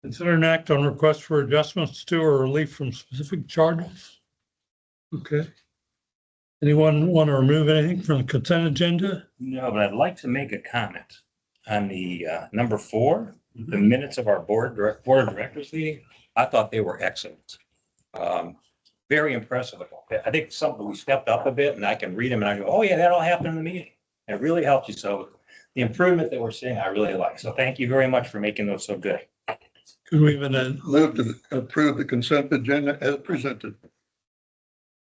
Consider an act on request for adjustments to or relief from specific charges. Okay. Anyone want to remove anything from the consent agenda? No, but I'd like to make a comment on the number 4, the minutes of our board of directors meeting. I thought they were excellent. Very impressive. I think something we stepped up a bit and I can read them and I go, oh yeah, that all happened in the meeting. It really helps you. So the improvement that we're seeing, I really like. So thank you very much for making those so good. Could we even Move to approve the consent agenda as presented.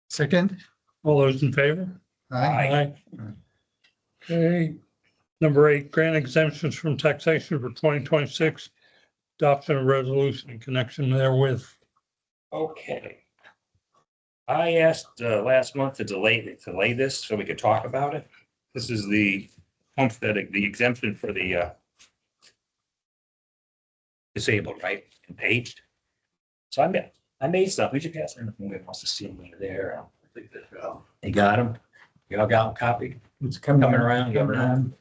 Second. all those in favor? Aye. Okay. Number 8, grant exemptions from taxation for 2026. Adoption of resolution in connection therewith. Okay. I asked last month to delay this so we could talk about it. This is the homestead, the exemption for the disabled, right? And aged. So I made stuff. We should pass them if anybody wants to see them there. You got them? You all got a copy? It's Coming around.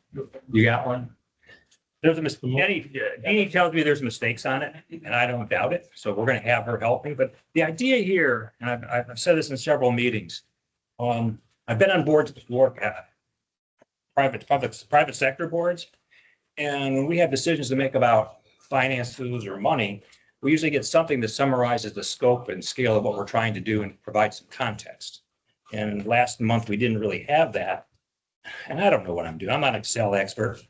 You got one? There's a mistake. Jeannie tells me there's mistakes on it, and I don't doubt it. So we're going to have her help me. But the idea here, and I've said this in several meetings, I've been on boards before, private sector boards, and when we have decisions to make about finances or money, we usually get something that summarizes the scope and scale of what we're trying to do and provide some context. And last month we didn't really have that, and I don't know what I'm doing. I'm not an Excel expert.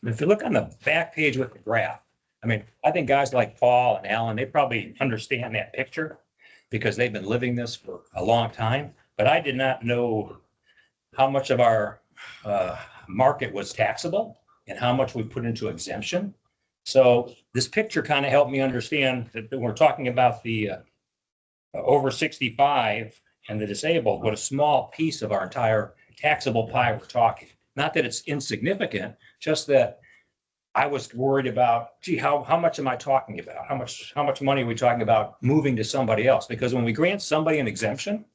If you look on the back page with the graph, I mean, I think guys like Paul and Alan, they probably understand that picture because they've been living this for a long time. But I did not know how much of our market was taxable and how much we put into exemption. So this picture kind of helped me understand that we're talking about the over 65 and the disabled, what a small piece of our entire taxable pie we're talking. Not that it's insignificant, just that I was worried about, gee, how much am I talking about? How much money are we talking about moving to somebody else? Because when we grant somebody an exemption,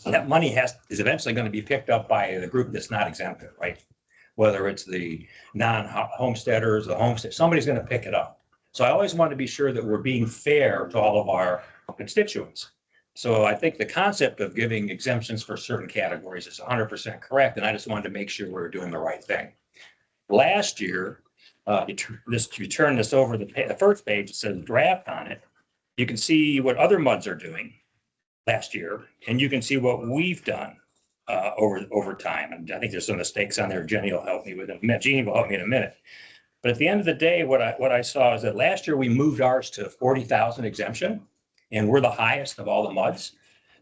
that money is eventually going to be picked up by the group that's not exempted, right? Whether it's the non-homesteaders, the homestead, somebody's going to pick it up. So I always want to be sure that we're being fair to all of our constituents. So I think the concept of giving exemptions for certain categories is 100% correct. And I just wanted to make sure we're doing the right thing. Last year, you turn this over the first page, it says draft on it. You can see what other MUDs are doing last year, and you can see what we've done over time. And I think there's some mistakes on there. Jenny will help me with it. Jeannie will help me in a minute. But at the end of the day, what I saw is that last year we moved ours to 40,000 exemption, and we're the highest of all the MUDs.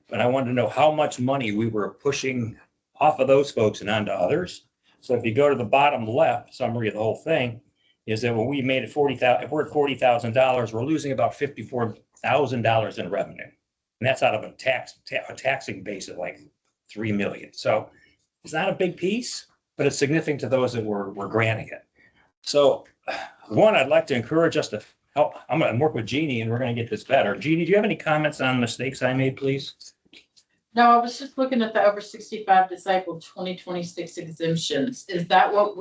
But I wanted to know how much money we were pushing off of those folks and onto others. So if you go to the bottom left summary of the whole thing, is that when we made it 40,000, if we're at $40,000, we're losing about $54,000 in revenue. And that's out of a taxing base of like 3 million. So it's not a big piece, but it's significant to those that we're granting it. So one, I'd like to encourage us to help. I'm going to work with Jeannie and we're going to get this better. Jeannie, do you have any comments on mistakes I made, please? No, I was just looking at the over 65 disabled 2026 exemptions. Is that what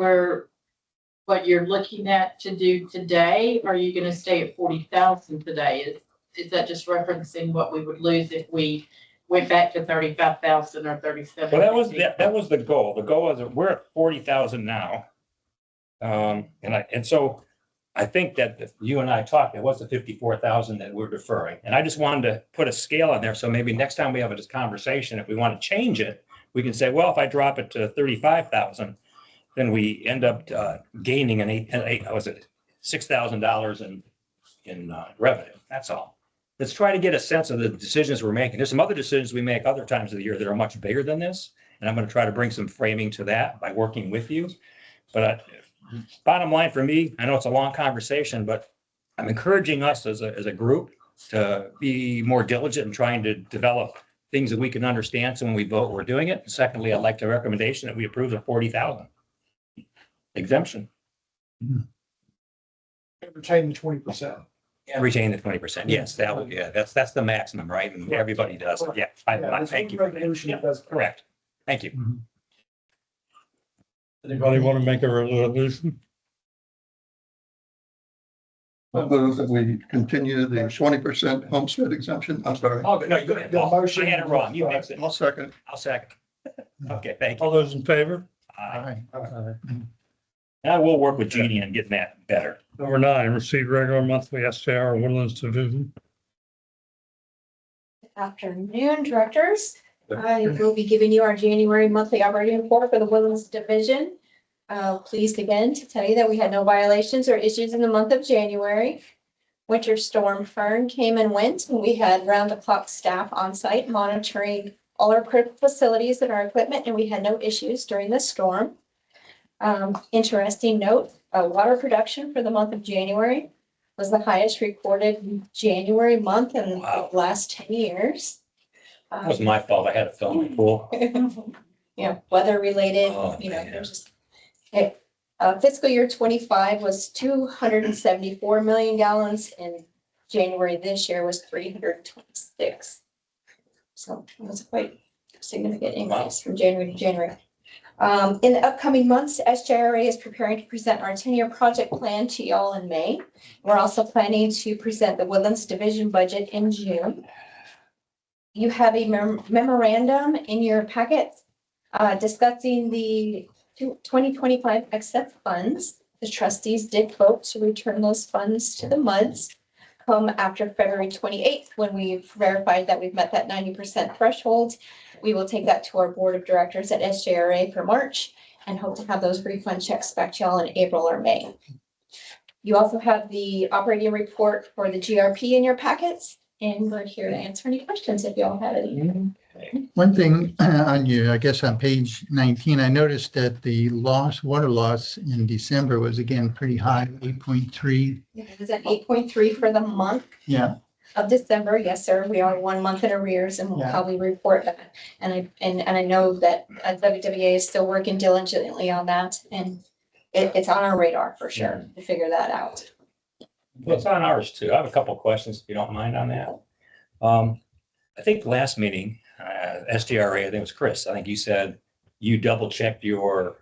you're looking at to do today? Or are you going to stay at 40,000 today? Is that just referencing what we would lose if we went back to 35,000 or 37? Well, that was the goal. The goal is that we're at 40,000 now. And so I think that you and I talked, it was the 54,000 that we're deferring. And I just wanted to put a scale on there. So maybe next time we have this conversation, if we want to change it, we can say, well, if I drop it to 35,000, then we end up gaining $6,000 in revenue. That's all. Let's try to get a sense of the decisions we're making. There's some other decisions we make other times of the year that are much bigger than this. And I'm going to try to bring some framing to that by working with you. But bottom line for me, I know it's a long conversation, but I'm encouraging us as a group to be more diligent in trying to develop things that we can understand. So when we vote, we're doing it. And secondly, I'd like the recommendation that we approve the 40,000 exemption. Retain the 20%. And retain the 20%. Yes, that would, yeah, that's the maximum, right? And everybody does. Yeah, I thank you. Yeah, correct. Thank you. Anybody want to make a resolution? I move that we continue the 20% homestead exemption. I'm sorry. Oh, no, you go ahead. The Paul. I motion- had it wrong. You fixed it. I'll second. I'll second. Okay, thank you. All those in favor? Aye. Aye. And I will work with Jeannie on getting that better. Number 9, receive regular monthly SJR Woodlands Division. Afternoon, directors. I will be giving you our January monthly operating report for the Woodlands Division. Pleased again to tell you that we had no violations or issues in the month of January. Winter Storm Fern came and went, and we had round-the-clock staff on site monitoring all our critical facilities and our equipment, and we had no issues during the storm. Interesting note, water production for the month of January was the highest recorded January month in Wow. the last 10 years. That was my fault. I had to fill my pool. Weather related, Oh, you know, man. there's just. Fiscal year 25 was 274 million gallons, and January this year was 326. So it was quite a significant increase from January to January. In the upcoming months, SJRA is preparing to present our 10-year project plan to y'all in May. We're also planning to present the Woodlands Division budget in June. You have a memorandum in your packet discussing the 2025 excess funds. The trustees did vote to return those funds to the MUDs come after February 28th, when we've verified that we've met that 90% threshold. We will take that to our board of directors at SJRA for March and hope to have those refund checks back to y'all in April or May. You also have the operating report for the GRP in your packets, and we're here to answer any questions if y'all have any. One thing on you, I guess on page 19, I noticed that the water loss in December was again pretty high, 8.3. It was at 8.3 for the month Yeah, of December. Yes, sir. We are 1 month in arrears, and we'll Yeah. probably report that. And I know that WWA is still working diligently on that, and it's on our radar for sure to figure that out. Well, it's on ours too. I have a couple of questions, if you don't mind on that. I think last meeting, SDRA, I think it was Chris, I think you said you double checked your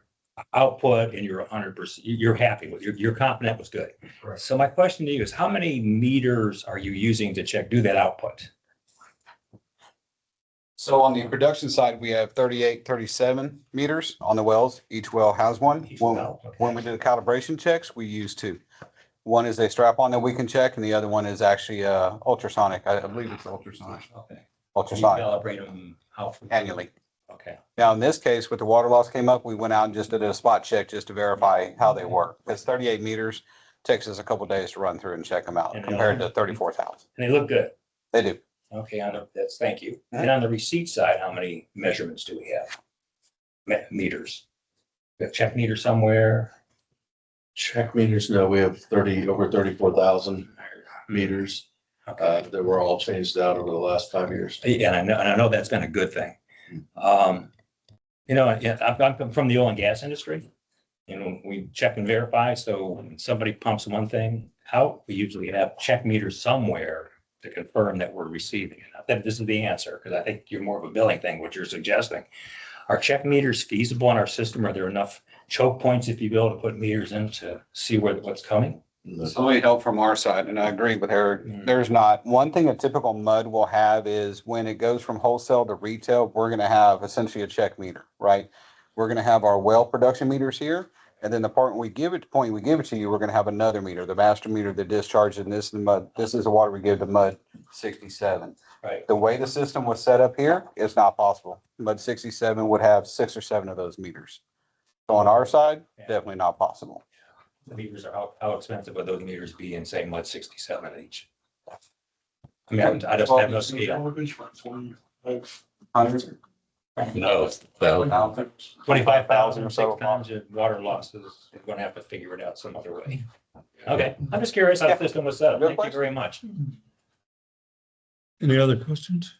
output and you're 100%, you're happy with, you're confident was good. Correct. So my question to you is, how many meters are you using to do that output? So on the production side, we have 38, 37 meters on the wells. Each well has one. Each When well, okay. when we do the calibration checks, we use two. One is a strap-on that we can check, and the other one is actually ultrasonic. I believe it's ultrasonic. Okay. You Ultrasonic calibrate them how? annually. Okay. Now, in this case, with the water loss came up, we went out and just did a spot check just to verify how they work. Because 38 meters takes us a couple days to run through and check them out And compared to 34,000. And they look good. They do. Okay, thank you. And on the receipt side, how many measurements do we have? Meters? We have check meter somewhere? Check meters, no, we have over 34,000 meters Okay. that were all changed out over the last 5 years. Yeah, and I know that's been a good thing. Yeah, I'm from the oil and gas industry. We check and verify. So when somebody pumps one thing out, we usually have check meters somewhere to confirm that we're receiving it. Not that this is the answer, because I think you're more of a billing thing, what you're suggesting. Are check meters feasible in our system? Are there enough choke points, if you will, to put meters in to see what's coming? So we help from our side, and I agree with Eric. There's not, one thing a typical MUD will have is when it goes from wholesale to retail, we're gonna have essentially a check meter, right? We're gonna have our well production meters here, and then the point we give it to you, we're gonna have another meter, the master meter that discharges, and this is the MUD, this is the water we give to MUD 67. Right. The way the system was set up here, it's not possible. MUD 67 would have 6 or 7 of those meters. So on our side, definitely not possible. The meters are, how expensive would those meters be in, say, MUD 67 each? I mean, I just have no scale. Hundreds. No. 25,000 or so 6 times your water losses. We're gonna have to figure it out some other way. Okay, I'm just curious how the system was set up. Thank you very much. Any other questions?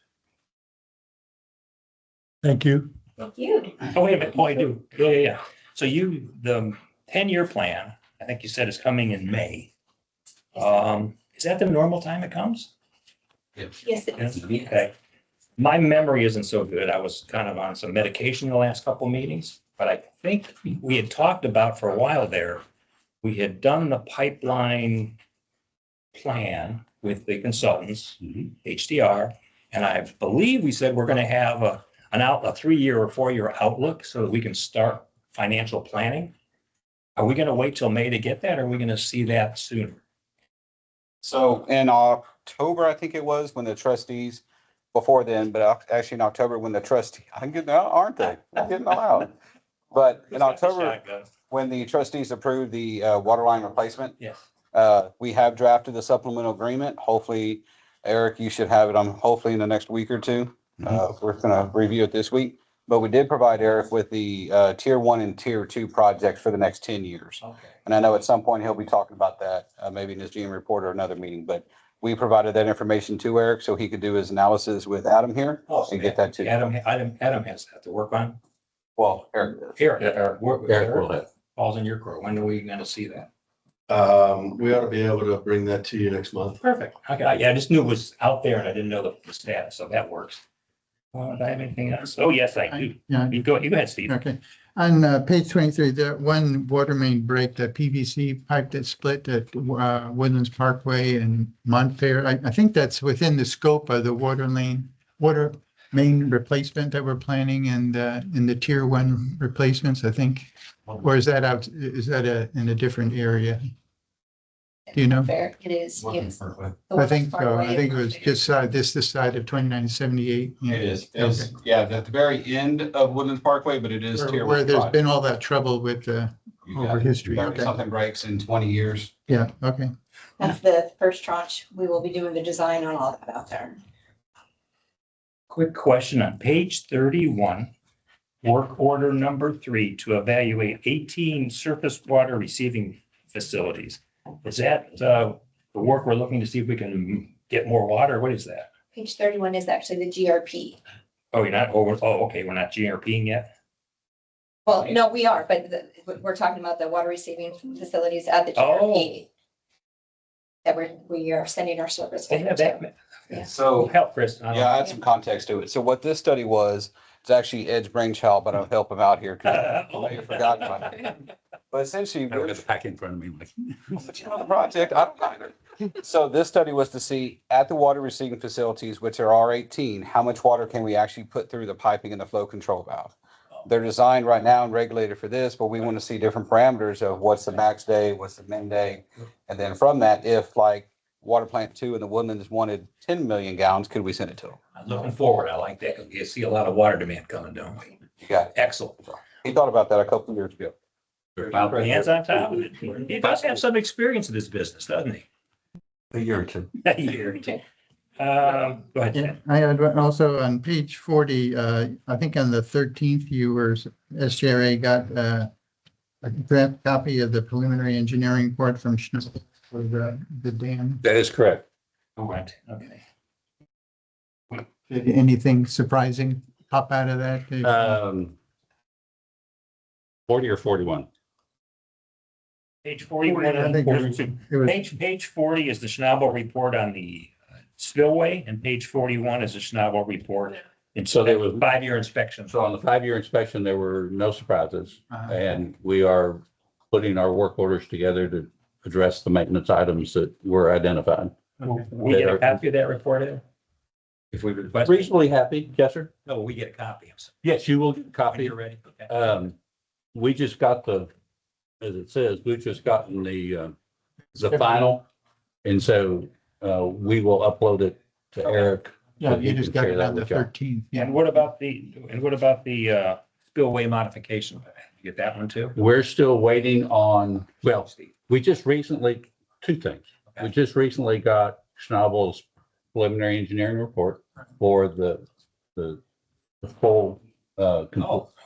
Thank you. Thank you. Oh, wait a minute, I do. Yeah. So the 10-year plan, I think you said is coming in May. Is that the normal time it comes? Yes, it is. Okay. My memory isn't so good. I was kind of on some medication the last couple meetings, but I think we had talked about for a while there, we had done the pipeline plan with the consultants, Mhm. HDR. And I believe we said we're gonna have a 3-year or 4-year outlook so that we can start financial planning. Are we gonna wait till May to get that, or are we gonna see that sooner? So in October, I think it was, when the trustees, before then, but actually in October, when the trustee, I'm getting out, aren't they? I'm getting all out. But in October, when the trustees approved the water line replacement, Yes. we have drafted the supplemental agreement. Hopefully, Eric, you should have it on, hopefully in the next week or two. We're gonna review it this week. But we did provide Eric with the tier 1 and tier 2 projects for the next 10 years. Okay. And I know at some point he'll be talking about that, maybe in his GM report or another meeting, but we provided that information to Eric so he could do his analysis with Adam here and get that to you. Adam has that to work on. Well, Eric does. Eric, Eric will have. falls in your court. When are we gonna see that? We ought to be able to bring that to you next month. Perfect. Okay, yeah, I just knew it was out there and I didn't know the status, so that works. Do I have anything else? Oh, yes, I do. Yeah, You go ahead, Steve. okay. On page 23, the one water main break, the PVC pipe that split at Woodlands Parkway and Montfair, I think that's within the scope of the water main replacement that we're planning and in the tier 1 replacements, I think. Or is that out, in a different area? Do you know? Fair, it is, yes. I think so. I think it was just this side of 2978. It is. It's, yeah, at the very end of Woodlands Parkway, but it is tier Where 1 there's project. been all that trouble with You got over it. history. If Okay. something breaks in 20 years. Yeah, okay. That's the first tranche. We will be doing the design on all that out there. Quick question on page 31, work order number 3 to evaluate 18 surface water receiving facilities. Is that the work we're looking to see if we can get more water? What is that? Page 31 is actually the GRP. Oh, you're not, okay, we're not GRPing yet? Well, no, we are, but we're talking about the water receiving facilities at the GRP. That we are sending our service. They have that. Yeah. So, Help, Chris. I don't- yeah, I add some context to it. So what this study was, it's actually Ed's brainchild, but I'll help him out here because I may have forgotten about it. But essentially, I don't have the pack in front of me. but you know the project, I don't either. So this study was to see at the water receiving facilities, which are R18, how much water can we actually put through the piping and the flow control valve? They're designed right now and regulated for this, but we want to see different parameters of what's the max day, what's the min day. And then from that, if like water plant 2 in the Woodlands wanted 10 million gallons, could we send it to them? I'm looking forward. I like that. 'Cause you see a lot of water demand coming, don't we? You got it. Excellent. He thought about that a couple of years ago. Hands on top of it. He does have some experience in this business, doesn't he? A year or two. A year or two. Go ahead, Yeah, Ted. I had one also on page 40, I think on the 13th, SGRA got a draft copy of the preliminary engineering report from Schnitzel for the dam. That is correct. All right, okay. Did anything surprising pop out of that? 40 or 41. Page 41. I think it was, Page 40 is the Schnabel report on the spillway, and page 41 is the Schnabel report. And So so there there was- was 5-year inspection. So on the 5-year inspection, there were no surprises. Uh-huh. And we are putting our work orders together to address the maintenance items that were identified. We get a copy of that report, Ed? If we request. Reasonably happy, yes, sir? No, we get a copy. I'm sorry. Yes, you will get a When copy. you're ready. Okay. We just got as it says, we've just gotten the final. And so, we will upload it to Eric. yeah, so you he just can got share it that on the with y'all. 13th. Yeah. And what about the spillway modification? You get that one too? We're still waiting on, well, Steve. we just recently, 2 things. We just recently got Schnabel's preliminary engineering report for the full Oh,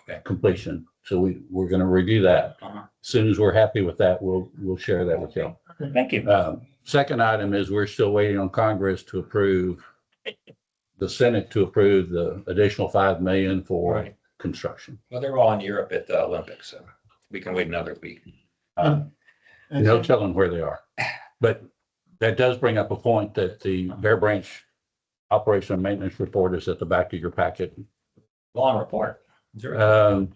okay. completion. So we're going to review that. Uh-huh. As soon as we're happy with that, we'll share that with you. Thank you. Second item is we're still waiting on Congress to approve, the Senate to approve the additional 5 million for Right. construction. Well, they're all in Europe at the Olympics, so we can wait another week. No telling where they are. But that does bring up a point that the Bear Branch operation and maintenance report is at the back of your packet. Long report. Is there- Um,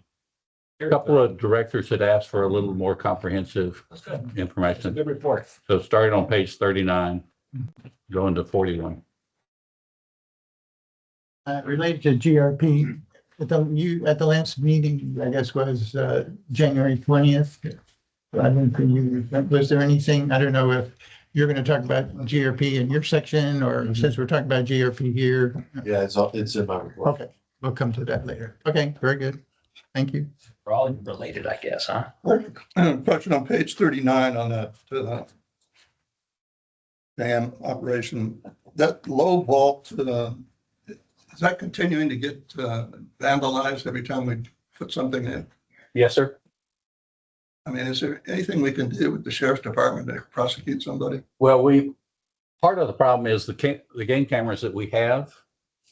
A couple of directors had asked for a little more comprehensive That's good. It's a information. good report. So starting on page 39, going to 41. Related to GRP, at the last meeting, I guess was January 20th. I don't think you, was there anything, I don't know if you're going to talk about GRP in your section or since we're talking about GRP here. Yeah, it's in my report. Okay, we'll come to that later. Okay, very good. Thank you. We're all related, I guess, huh? Question on page 39 on that dam operation, that low vault, is that continuing to get vandalized every time we put something in? Yes, sir. I mean, is there anything we can do with the sheriff's department to prosecute somebody? Well, part of the problem is the game cameras that we have,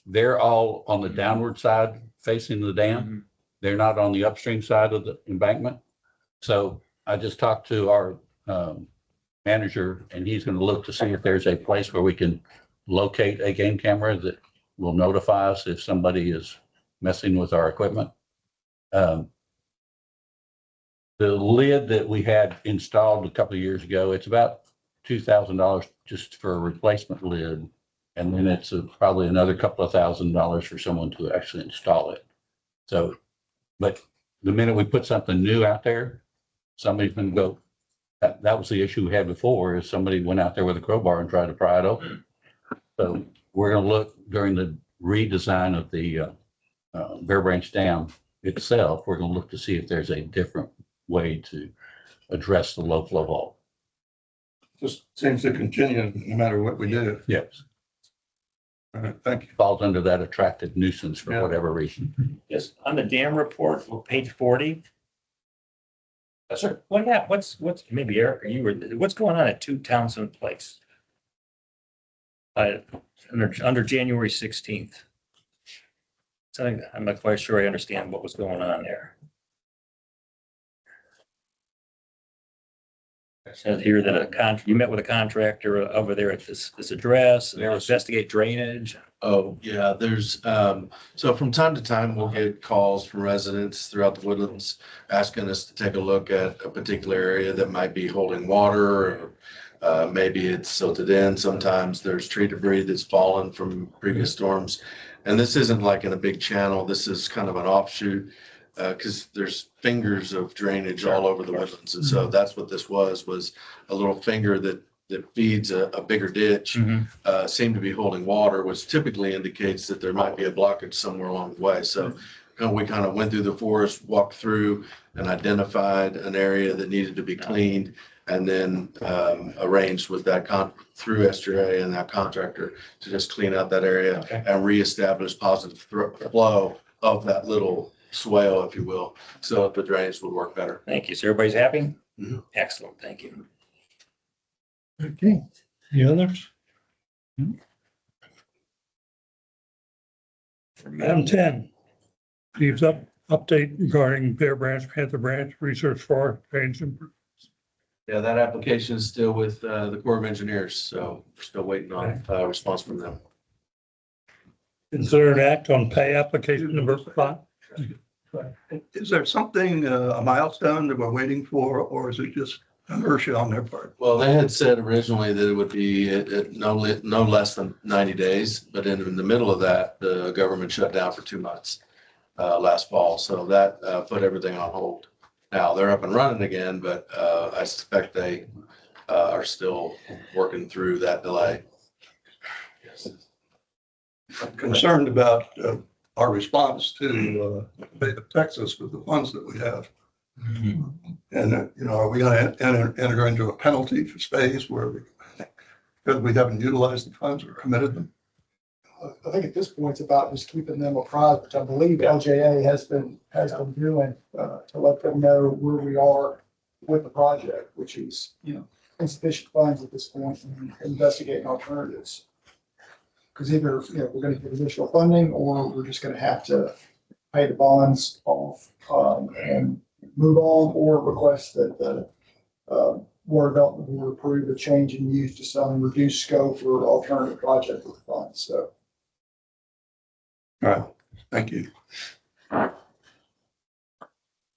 they're all on the downward side facing the dam. They're not on the upstream side of the embankment. So I just talked to our manager and he's going to look to see if there's a place where we can locate a game camera that will notify us if somebody is messing with our equipment. The lid that we had installed a couple of years ago, it's about $2,000 just for a replacement lid. And then it's probably another couple of $1,000s for someone to actually install it. So, but the minute we put something new out there, somebody's going to go, that was the issue we had before, is somebody went out there with a crowbar and tried to pry it open. So we're going to look during the redesign of the Bear Branch Dam itself, we're going to look to see if there's a different way to address the low flow vault. Just seems to continue no matter what we do. Yes. All right, thank you. Falls under that attractive nuisance for Yeah. whatever reason. Yes, on the dam report, page 40. Yes, sir. What's maybe Eric, or you were, what's going on at 2 Townsend Place? Under January 16th. So I'm not quite sure I understand what was going on there. It says here that you met with a contractor over there at this address, and investigate drainage. Oh, yeah, there's, so from time to time, we'll get calls from residents throughout the Woodlands asking us to take a look at a particular area that might be holding water, or maybe it's silted in. Sometimes there's tree debris that's fallen from previous storms. And this isn't like in a big channel. This is kind of an offshoot, because there's fingers of drainage all over the Woodlands. And so that's what this was a little finger that feeds a bigger ditch, seemed to be holding water, which typically indicates that there might be a blockage somewhere along the way. So we kind of went through the forest, walked through and identified an area that needed to be cleaned, and then arranged with that through SGA and that contractor to just clean out that area and reestablish positive flow of that little swale, if you will, so that the drainage would work better. Thank you. So everybody's happy? Mhm. Excellent. Thank you. Okay, the others? Item 10, Steve's update regarding Bear Branch, Panther Branch, research for change. Yeah, that application is still with the Corps of Engineers, so we're still waiting on a response from them. Consider an act on pay application number 5. Is there something, a milestone that we're waiting for, or is it just inertia on their part? Well, they had said originally that it would be at no less than 90 days, but in the middle of that, the government shut down for 2 months last fall. So that put everything on hold. Now they're up and running again, but I suspect they are still working through that delay. I'm concerned about our response to Texas with the funds that we have. And, are we going to enter into a penalty for space where because we haven't utilized the funds or committed them? I think at this point, it's about just keeping them apprised, which I believe LJA has been doing, to let them know where we are with the project, which is, insufficient funds at this point, and investigating alternatives. Because either, we're going to get additional funding, or we're just going to have to pay the bonds off, and move on, or request that the Water Development Board approve a change in use to some reduced scope or alternative project with funds. So. All right, thank you.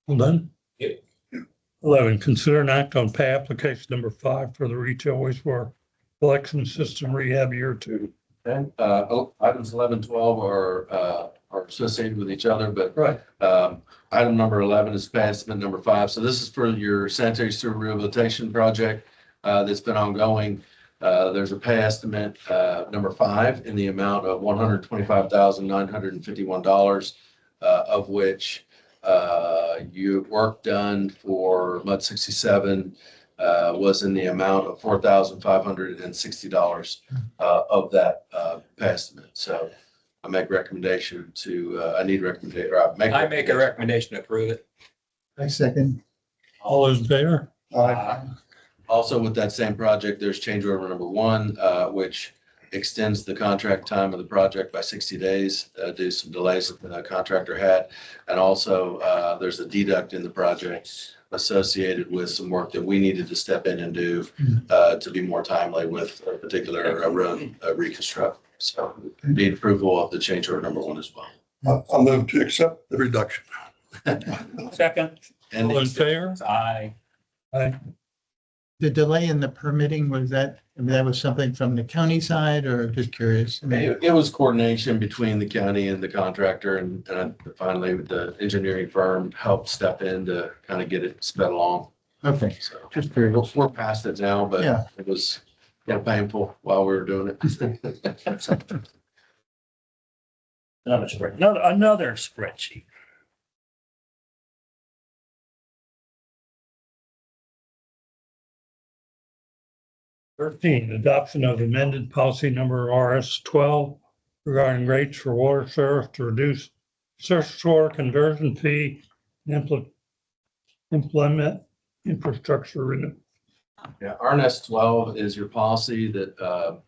Well done. Yep. 11, consider an act on pay application number 5 for the retail wastewater collection system rehab year 2. Okay, items 11, 12 are associated with each other, but Right. item number 11 is pay estimate number 5. So this is for your sanitary sewer rehabilitation project that's been ongoing. There's a pay estimate number 5 in the amount of $125,951, of which you work done for MUD 67 was in the amount of $4,560 of that pay estimate. So I make recommendation to, I need recommendation, or I make a recommendation to approve it. I second. All those in favor? Also with that same project, there's change order number 1, which extends the contract time of the project by 60 days due to some delays that the contractor had. And also there's a deduct in the project associated with some work that we needed to step in and do to be more timely with a particular road reconstruct. So need approval of the change order number 1 as well. I'll move to accept the reduction. Second. And All in favor? Aye. Aye. The delay in the permitting, was that was something from the county side or just curious? I mean, it was coordination between the county and the contractor, and finally the engineering firm helped step in to kind of get it sped along. Okay, So just curious. we're past it now, but Yeah. it was painful while we were doing it. Another spreadsheet. 13, adoption of amended policy number RS 12 regarding rates for water service to reduce surface water conversion fee and implement infrastructure renewal. Yeah, RNS 12 is your policy that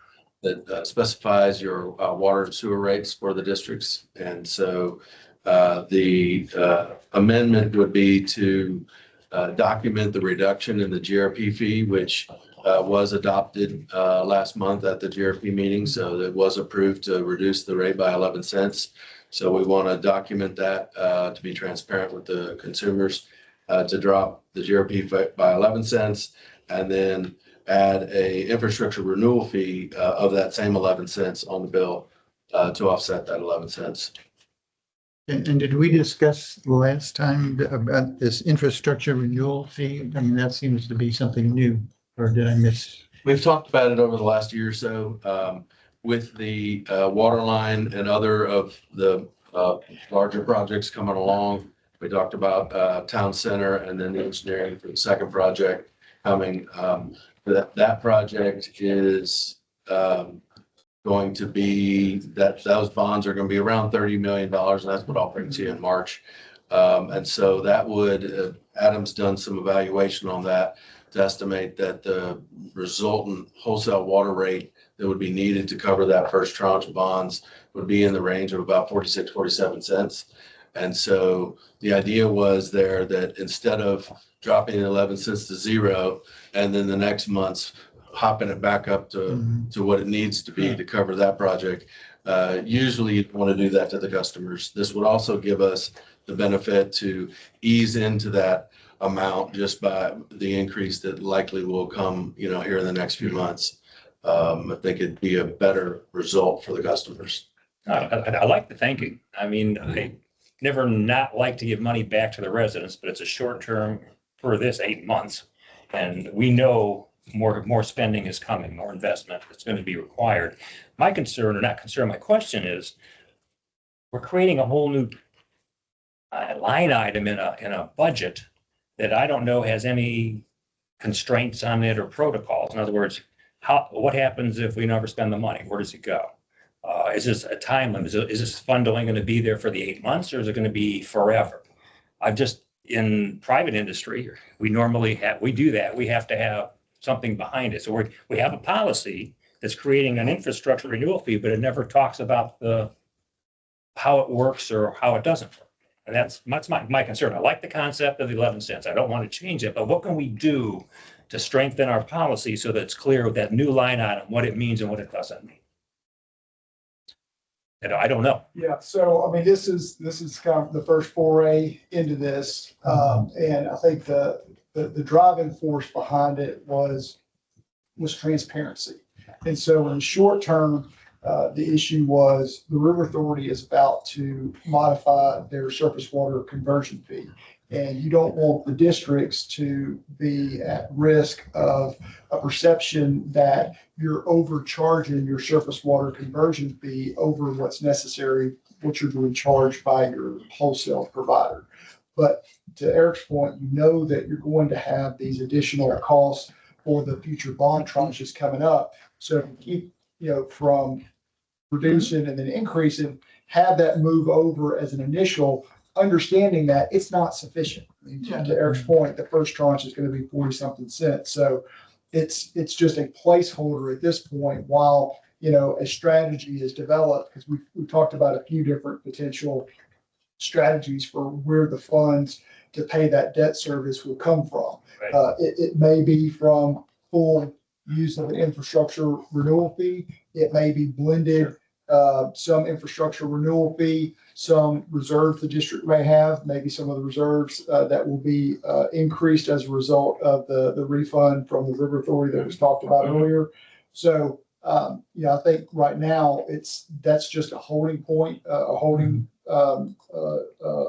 specifies your water and sewer rates for the districts. And so the amendment would be to document the reduction in the GRP fee, which was adopted last month at the GRP meeting. So it was approved to reduce the rate by 11 cents. So we want to document that to be transparent with the consumers, to drop the GRP by 11 cents and then add a infrastructure renewal fee of that same 11 cents on the bill to offset that 11 cents. And did we discuss last time about this infrastructure renewal fee? I mean, that seems to be something new, or did I miss? We've talked about it over the last year or so with the water line and other of the larger projects coming along. We talked about town center and then the engineering for the second project coming. That project is going to be, those bonds are going to be around $30 million. And that's what I'll bring to you in March. And so that would, Adam's done some evaluation on that to estimate that the resultant wholesale water rate that would be needed to cover that first tranche of bonds would be in the range of about 46, 47 cents. And so the idea was there that instead of dropping 11 cents to zero, and then the next month's hopping it back up to what it needs to be to cover that project, usually you'd want to do that to the customers. This would also give us the benefit to ease into that amount just by the increase that likely will come, here in the next few months. I think it'd be a better result for the customers. I like the thinking. I mean, I never not like to give money back to the residents, but it's a short term for this 8 months. And we know more spending is coming, more investment that's going to be required. My concern, or not concern, my question is, we're creating a whole new line item in a budget that I don't know has any constraints on it or protocols. In other words, what happens if we never spend the money? Where does it go? Is this a time limit? Is this fund only going to be there for the 8 months, or is it going to be forever? In private industry, we do that. We have to have something behind it. So we have a policy that's creating an infrastructure renewal fee, but it never talks about how it works or how it doesn't work. And that's my concern. I like the concept of the 11 cents. I don't want to change it, but what can we do to strengthen our policy so that it's clear with that new line item, what it means and what it doesn't mean? I don't know. Yeah, so I mean, this is kind of the first foray into this. And I think the driving force behind it was transparency. And so in the short term, the issue was the River Authority is about to modify their surface water conversion fee. And you don't want the districts to be at risk of a perception that you're overcharging your surface water conversion fee over what's necessary, what you're being charged by your wholesale provider. But to Eric's point, you know that you're going to have these additional costs for the future bond tranches coming up. So to keep, from reducing and then increasing, have that move over as an initial, understanding that it's not sufficient. I mean, to Eric's point, the first tranche is going to be 40-something cents. So it's just a placeholder at this point while, a strategy is developed, because we've talked about a few different potential strategies for where the funds to pay that debt service will come from. Right. It may be from full use of an infrastructure renewal fee. It may be blended, some infrastructure renewal fee, some reserves the district may have, maybe some of the reserves that will be increased as a result of the refund from the River Authority that was talked about earlier. So, I think right now that's just a holding point, a holding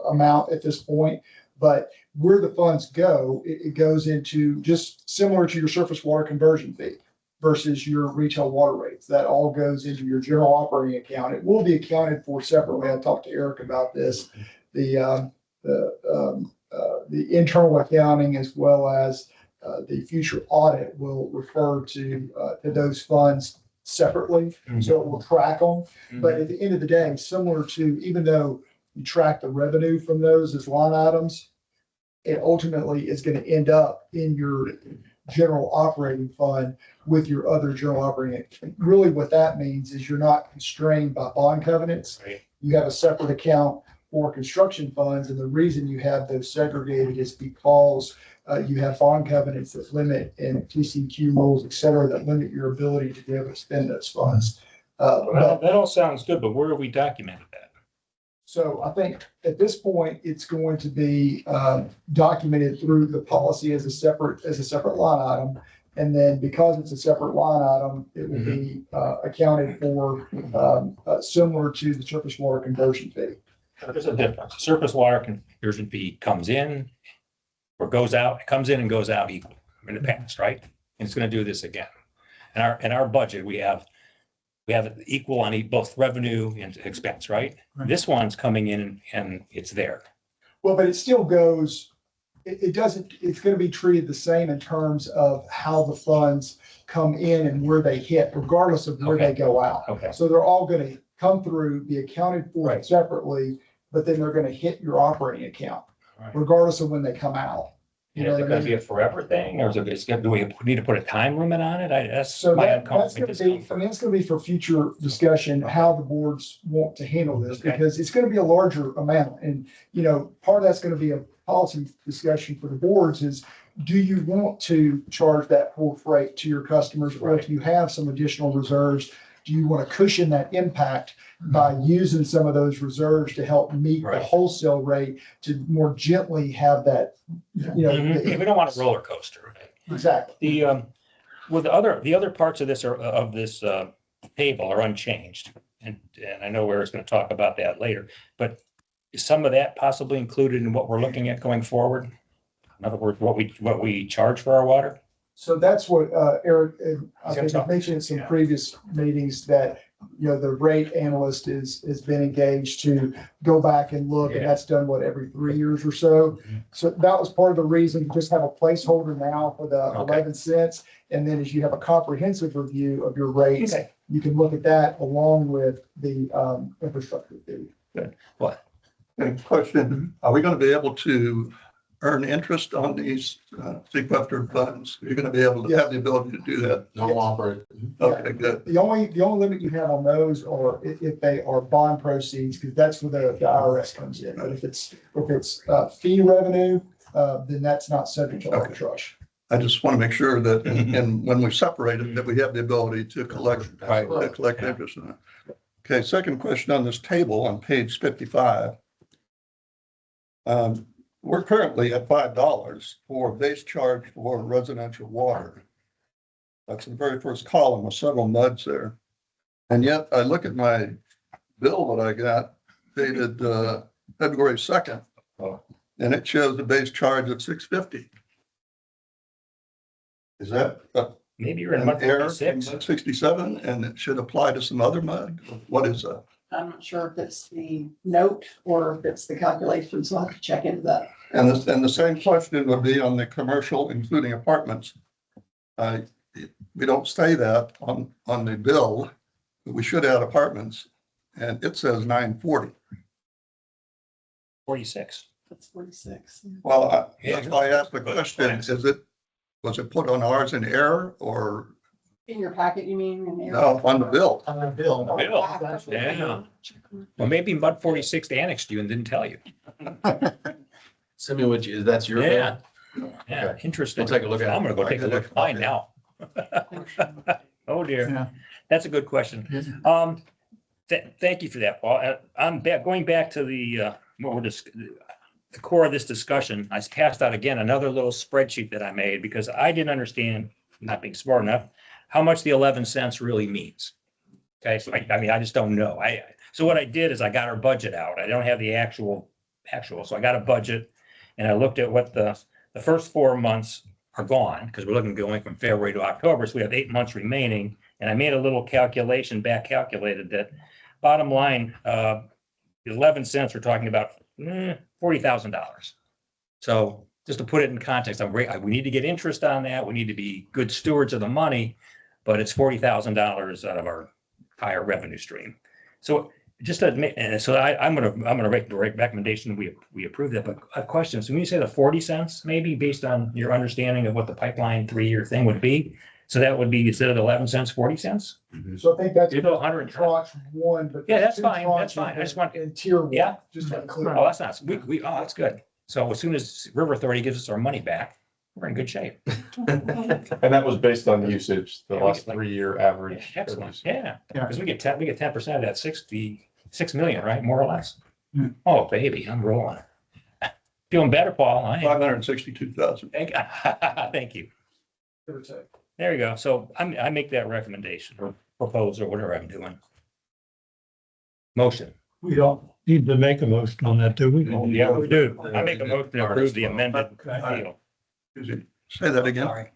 amount at this point. But where the funds go, it goes into just similar to your surface water conversion fee versus your retail water rates. That all goes into your general operating account. It will be accounted for separately. I talked to Eric about this. The internal accounting as well as the future audit will refer to those funds separately. So it will track them. But at the end of the day, similar to, even though you track the revenue from those as line items, it ultimately is going to end up in your general operating fund with your other general operating. Really what that means is you're not constrained by bond covenants. Right. You have a separate account for construction funds. And the reason you have those segregated is because you have bond covenants that limit, and TCQ rules, et cetera, that limit your ability to be able to spend those funds. Well, that all sounds good, but where have we documented that? So I think at this point, it's going to be documented through the policy as a separate line item. And then because it's a separate line item, it will be accounted for similar to the surface water conversion fee. There's a difference. Surface water conversion fee comes in or goes out, it comes in and goes out equal in the past, right? And it's going to do this again. In our budget, we have it equal on both revenue and expense, right? This one's coming in and it's there. Well, but it still goes, it doesn't, it's going to be treated the same in terms of how the funds come in and where they hit, regardless of where they go out. Okay. So they're all going to come through, be accounted for Right. separately, but then they're going to hit your operating account, Right. regardless of when they come out. Is it going to be a forever thing, or do we need to put a time limit on it? That's So my that's going to be, discomfort. that's going to be for future discussion, how the boards want to handle this, Okay. because it's going to be a larger amount. And, part of that's going to be a policy discussion for the boards is, do you want to charge that full freight to your customers? Or if you have some additional reserves, do you want to cushion that impact by using some of those reserves to help meet the Right. wholesale rate to more gently have that, We don't want a roller coaster. Exactly. The other parts of this table are unchanged, and I know Eric's going to talk about that later. But is some of that possibly included in what we're looking at going forward? In other words, what we charge for our water? So that's what Eric, I think I Yeah. mentioned in some previous meetings that, the rate analyst has been engaged to go back and look, and Yeah. that's done every 3 years or so. Mhm. So that was part of the reason, just have a placeholder now for the Okay. 11 cents. And then as you have a comprehensive review of your rates, Okay. you can look at that along with the infrastructure fee. What? And question, are we going to be able to earn interest on these sequestered funds? You're going to be able to have the ability to do that? No operate. Okay, good. The only limit you have on those are if they are bond proceeds, because that's where the IRS comes in. But if it's fee revenue, then that's not subject to Okay. arbitrage. I just want to make sure that, and when we separate it, that we have the ability to collect Right. interest on it. Okay, second question on this table on page 55. We're currently at $5 for base charge for residential water. That's the very first column with several MUDs there. And yet I look at my bill that I got dated February 2nd, and it shows the base charge at $6.50. Is that Maybe you're in an month error from 46. MUD 67 and it should apply to some other MUD? What is that? I'm not sure if it's the note or if it's the calculation, so I'll have to check into that. And the same question would be on the commercial, including apartments. We don't say that on the bill, but we should add apartments, and it says 940. 46. That's 46. Well, Yeah. that's why I asked the question, was it put on ours in error or In your packet, you mean? in the- no, on the bill? On the bill. Bill, yeah. Well, maybe MUD 46 annexed you and didn't tell you. Send me what you, that's your. Yeah. bill? Yeah, Okay. interesting. We'll take a look at it. I'm gonna go take a look at mine now. Oh dear. Yeah. That's a good question. Thank you for that, Paul. I'm going back to the, what we're just, the core of this discussion. I passed out again another little spreadsheet that I made because I didn't understand, not being smart enough, how much the 11 cents really means. Okay, so I mean, I just don't know. So what I did is I got our budget out. I don't have the actual, so I got a budget and I looked at what the first 4 months are gone because we're looking going from February to October. So we have 8 months remaining. And I made a little calculation, back calculated that bottom line, 11 cents, we're talking about $40,000. So just to put it in context, we need to get interest on that. We need to be good stewards of the money, but it's $40,000 out of our entire revenue stream. So just to admit, and so I'm gonna make the recommendation, we approve that, but a question, so when you say the 40 cents, maybe based on your understanding of what the pipeline 3-year thing would be, so that would be instead of 11 cents, 40 cents? So I think that's You know, 100. tranche one, but. Yeah, that's two fine, that's tranches fine. I just want- In tier one, Yeah. just to be clear. Oh, that's not, that's good. So as soon as River Authority gives us our money back, we're in good shape. And that was based on usage, the Yeah, we last get like- 3-year average. Excellent, yeah, Yeah. because we get 10% of that 6 million, right, more or less? Hmm. Oh, baby, I'm rolling. Feeling better, Paul. I am. 562,000. Thank you. Give or take. There you go. So I make that recommendation or propose or whatever I'm doing. Motion. We don't need to make a motion on that, do we? Yeah, we do. I make a motion to approve the amended deal. Excuse me. Say that again. Sorry.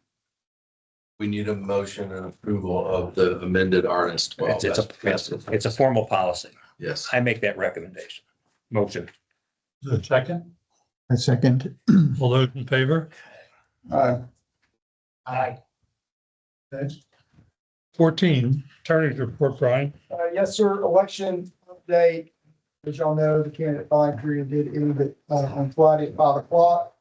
We need a motion and approval of the amended RS 12. It's a formal policy. Yes. I make that recommendation. Motion. The second, A second. all those in favor? Aye. 14, attorney's report, Brian. Yes, sir. Election update. As y'all know, the candidate filing period did end on Friday at 5 o'clock.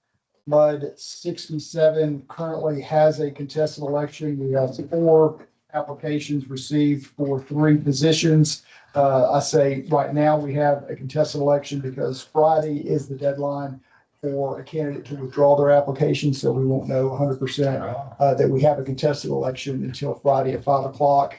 MUD 67 currently has a contested election. We have 4 applications received for 3 positions. I say right now we have a contested election because Friday is the deadline for a candidate to withdraw their application, so we won't know 100% that we have a contested election until Friday at 5 o'clock.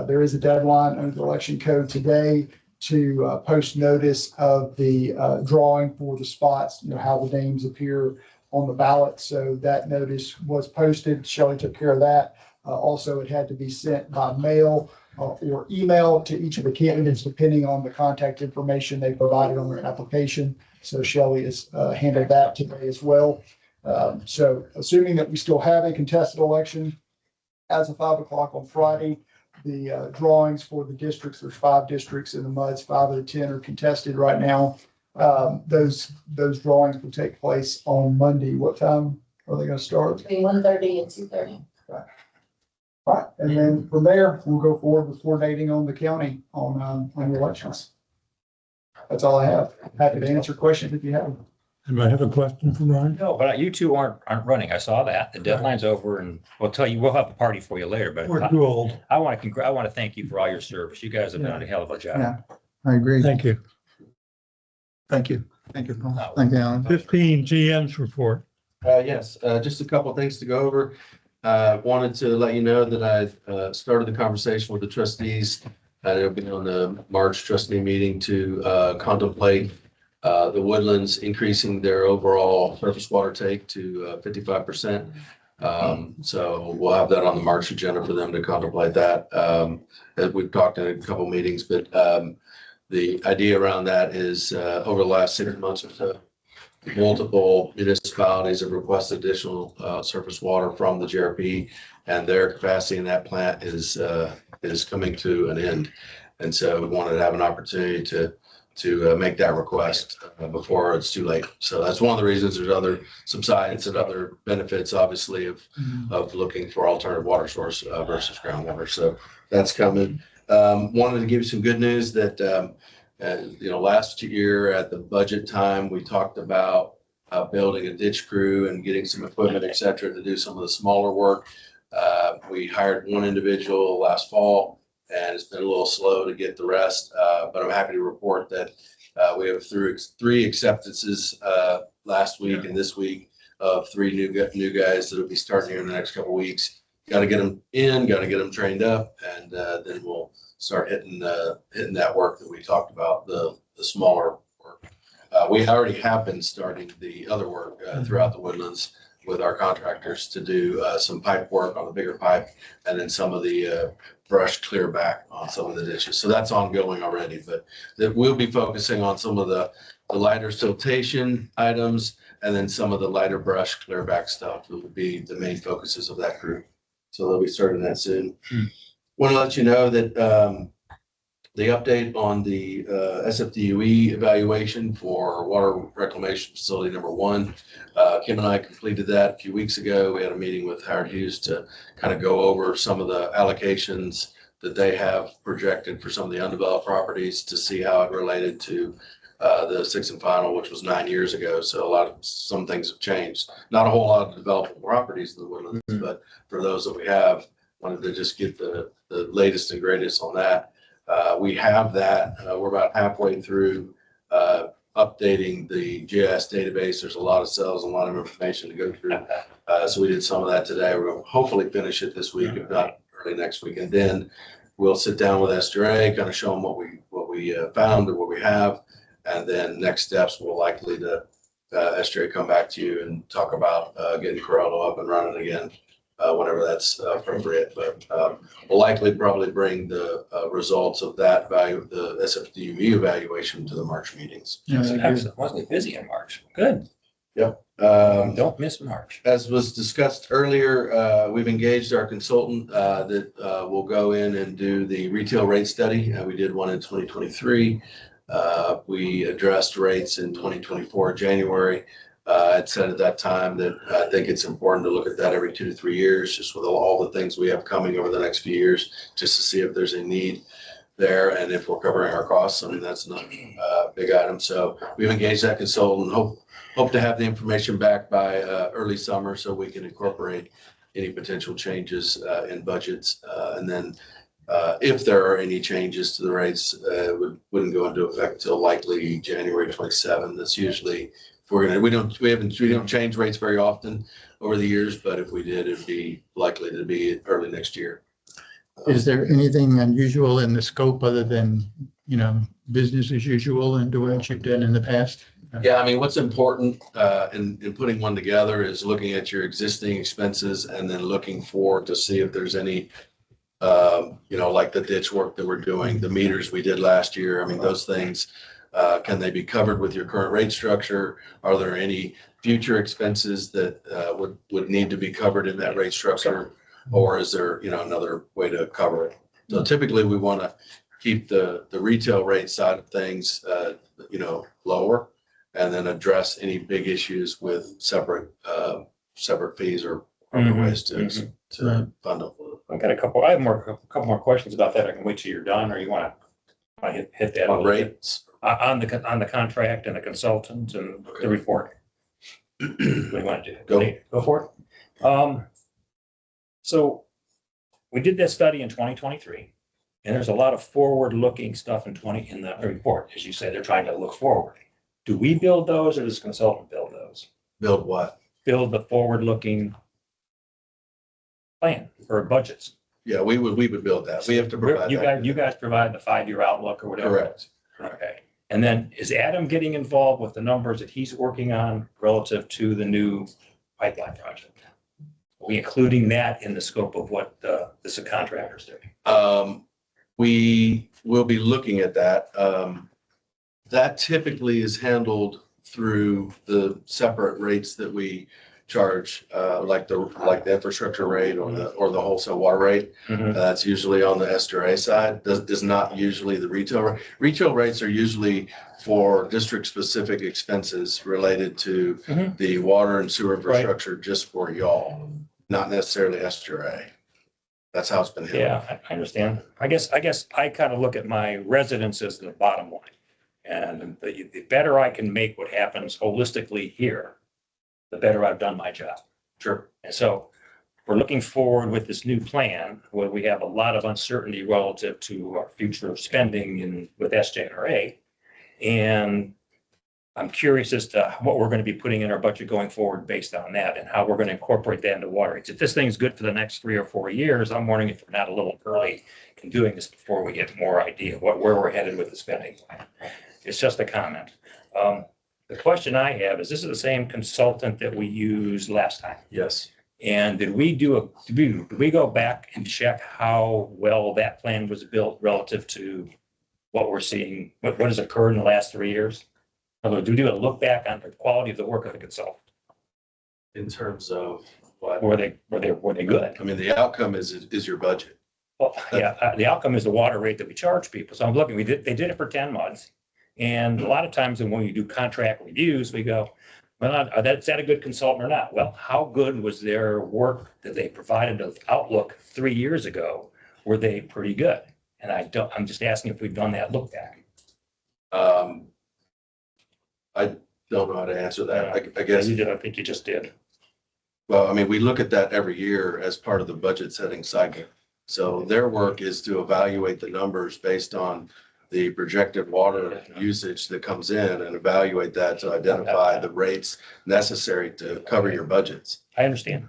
There is a deadline under the election code today to post notice of the drawing for the spots, how the names appear on the ballot. So that notice was posted. Shelley took care of that. Also, it had to be sent by mail or email to each of the candidates, depending on the contact information they provided on their application. So Shelley has handled that today as well. So assuming that we still have a contested election as of 5 o'clock on Friday, the drawings for the districts, there's 5 districts in the MUDs, 5 of the 10 are contested right now. Those drawings will take place on Monday. What time are they going to start? Between 1:30 and 2:30. All right, and then from there, we'll go forward with coordinating on the county on the elections. That's all I have. Happy to answer questions if you have them. Anybody have a question for Brian? No, but you two aren't running. I saw that. The deadline's over and we'll have a party for you later, but We're too old. I want to thank you for all your service. You guys have done a hell of a job. Yeah. I agree. Thank you. Thank you. Thank you, Paul. Thank you, Alan. 15, GM's report. Yes, just a couple of things to go over. Wanted to let you know that I've started the conversation with the trustees It'll be on the March trustee meeting to contemplate the Woodlands increasing their overall surface water take to 55%. So we'll have that on the March agenda for them to contemplate that. As we've talked in a couple meetings, but the idea around that is over the last 6 months or so, multiple municipalities have requested additional surface water from the JRP, and their capacity in that plant is coming to an end. And so we wanted to have an opportunity to make that request before it's too late. So that's one of the reasons. There's other subsides and other benefits, obviously, of looking for alternative water source versus groundwater. So that's coming. Wanted to give you some good news that last year at the budget time, we talked about building a ditch crew and getting some equipment, et cetera, to do some of the smaller work. We hired one individual last fall, and it's been a little slow to get the rest. But I'm happy to report that we have three acceptances last week and this week of three new guys that will be starting here in the next couple of weeks. Got to get them in, got to get them trained up, and then we'll start hitting that work that we talked about, the smaller work. We already have been starting the other work throughout the Woodlands with our contractors to do some pipe work on the bigger pipe, and then some of the brush clear back on some of the ditches. So that's ongoing already, but we'll be focusing on some of the lighter siltation items, and then some of the lighter brush clear back stuff will be the main focuses of that group. So they'll be starting that soon. Want to let you know that the update on the SFDUE evaluation for water reclamation facility number 1. Kim and I completed that a few weeks ago. We had a meeting with Howard Hughes to kind of go over some of the allocations that they have projected for some of the undeveloped properties to see how it related to the 6th and final, which was 9 years ago. So some things have changed. Not a whole lot of developable properties in the Woodlands, but for those that we have, wanted to just get the latest and greatest on that. We have that. We're about halfway through updating the GIS database. There's a lot of cells, a lot of information to go through. So we did some of that today. We're going to hopefully finish it this week, if not early next week. And then we'll sit down with SDRA, kind of show them what we found or what we have. And then next steps, we'll likely to SDRA come back to you and talk about getting Corello up and running again. Whenever that's appropriate, but we'll likely probably bring the results of that the SFDUE evaluation to the March meetings. Excellent. Wasn't it busy in March? Good. Yep. Don't miss March. As was discussed earlier, we've engaged our consultant that will go in and do the retail rate study. We did one in 2023. We addressed rates in 2024, January. I'd said at that time that I think it's important to look at that every 2 to 3 years, just with all the things we have coming over the next few years, just to see if there's a need there and if we're covering our costs. I mean, that's not a big item. So we've engaged that consultant. Hope to have the information back by early summer so we can incorporate any potential changes in budgets. And then if there are any changes to the rates, wouldn't go into effect till likely January 27. That's usually. We don't change rates very often over the years, but if we did, it'd be likely to be early next year. Is there anything unusual in the scope other than, business as usual and doing what you've done in the past? Yeah, I mean, what's important in putting one together is looking at your existing expenses and then looking forward to see if there's any, like the ditch work that we're doing, the meters we did last year. I mean, those things. Can they be covered with your current rate structure? Are there any future expenses that would need to be covered in that rate structure? Or is there, another way to cover it? So typically we want to keep the retail rate side of things, lower, and then address any big issues with separate fees or other ways to fund them. I have a couple more questions about that. I can wait till you're done, or you want to hit that On rates? On the contract and the consultant and the report. What do you want to do? Go for it. So we did that study in 2023, and there's a lot of forward-looking stuff in the report. As you said, they're trying to look forward. Do we build those, or does the consultant build those? Build what? Build the forward-looking plan or budgets. Yeah, we would build that. We have to provide You that. guys provide the 5-year outlook or whatever. Correct. Okay. And then is Adam getting involved with the numbers that he's working on relative to the new pipeline project? Are we including that in the scope of what the subcontractor's doing? We will be looking at that. That typically is handled through the separate rates that we charge, like the infrastructure rate or the wholesale water rate. Mhm. That's usually on the SDRA side. Is not usually the retail rate. Retail rates are usually for district-specific expenses related to Mhm. the water and sewer infrastructure just for y'all, not necessarily SDRA. That's how it's been handled. Yeah, I understand. I guess I kind of look at my residents as the bottom line. And the better I can make what happens holistically here, the better I've done my job. Sure. And so we're looking forward with this new plan where we have a lot of uncertainty relative to our future spending with SJRA. And I'm curious as to what we're going to be putting in our budget going forward based on that and how we're going to incorporate that into water rates. If this thing's good for the next 3 or 4 years, I'm wondering if we're not a little early in doing this before we get more idea where we're headed with the spending plan. It's just a comment. The question I have is, this is the same consultant that we used last time. Yes. And did we go back and check how well that plan was built relative to what we're seeing, what has occurred in the last 3 years? Although, do we do a look back on the quality of the work of the consultant? In terms of what? Were they good? I mean, the outcome is your budget. Well, yeah, the outcome is the water rate that we charge people. So I'm looking, they did it for 10 months. And a lot of times when you do contract reviews, we go, well, is that a good consultant or not? Well, how good was their work that they provided of Outlook 3 years ago? Were they pretty good? And I'm just asking if we've done that look back. I don't know how to answer that. I guess. You did. I think you just did. Well, I mean, we look at that every year as part of the budget setting cycle. So their work is to evaluate the numbers based on the projected water usage that comes in and evaluate that to identify the rates necessary to cover your budgets. I understand.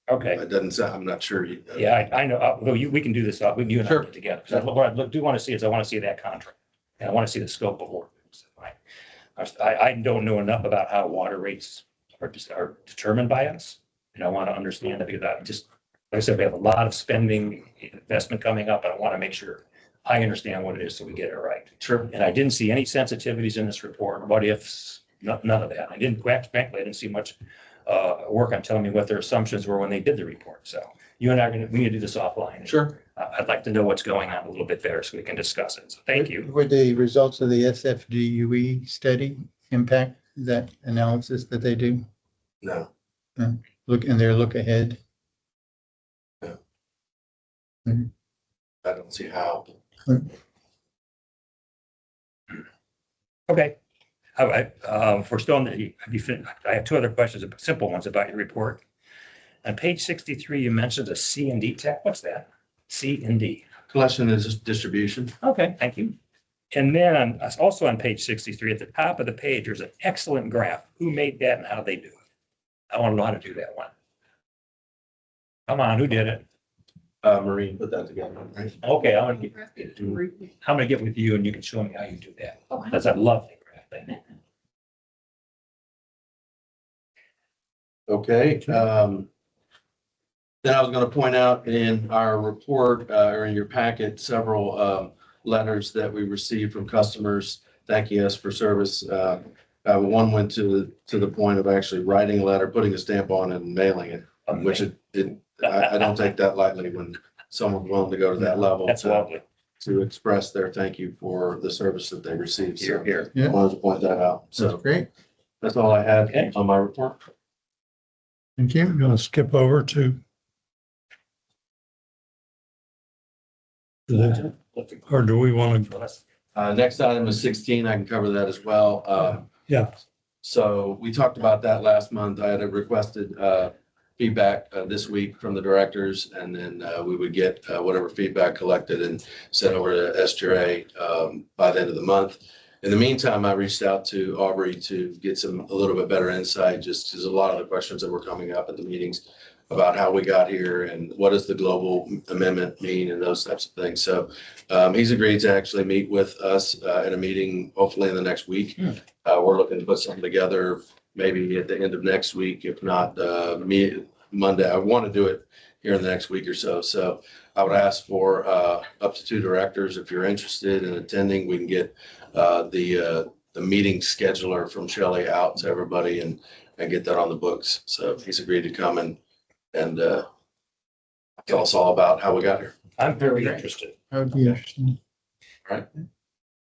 Okay. It doesn't sound, I'm not sure. Yeah, I know. We can do this. You and I get together. 'Cause what I do want to see is I want to see that contract. And I want to see the scope of work. I don't know enough about how water rates are determined by us. And I want to understand that because like I said, we have a lot of spending investment coming up. And I want to make sure I understand what it is so we get it right. Sure. And I didn't see any sensitivities in this report. What ifs, none of that. Frankly, I didn't see much work on telling me what their assumptions were when they did the report. So you and I we need to do this offline. Sure. I'd like to know what's going on a little bit better so we can discuss it. So thank you. Would the results of the SFGUE study impact that analysis that they do? No. Look ahead. I don't see how. Okay. If we're still on I have 2 other questions, simple ones about your report. On page 63, you mentioned a C&D tech. What's that? C&D. Collection is distribution. Okay, thank you. And then also on page 63, at the top of the page, there's an excellent graph. Who made that and how they do it? I want to know how to do that one. Come on, who did it? Marine put that together. Right? Okay, I'm gonna get with you and you can show me how you do that. That's a lovely graph. Thank you. Okay. Then I was going to point out in our report or in your packet, several letters that we received from customers thanking us for service. One went to the point of actually writing a letter, putting a stamp on it and mailing it, which I don't take that lightly when someone's willing to go to that level. That's lovely. To express their thank you for the service that they received. So Here. I wanted to point that out. That's So great. that's all I had Okay. on my report. Thank you. I'm going to skip over to or do we want to? Next item is 16. I can cover that as well. Yeah. So we talked about that last month. I had requested feedback this week from the directors, and then we would get whatever feedback collected and sent over to SGRA by the end of the month. In the meantime, I reached out to Aubrey to get a little bit better insight, just because a lot of the questions that were coming up at the meetings about how we got here and what does the global amendment mean and those types of things. So he's agreed to actually meet with us in a meeting, hopefully in the next week. We're looking to put something together maybe at the end of next week, if not Monday. I want to do it here in the next week or so. So I would ask for up to 2 directors. If you're interested in attending, we can get the meeting scheduler from Shelley out to everybody and get that on the books. So he's agreed to come and tell us all about how we got here. I'm very interested. That would be interesting. Is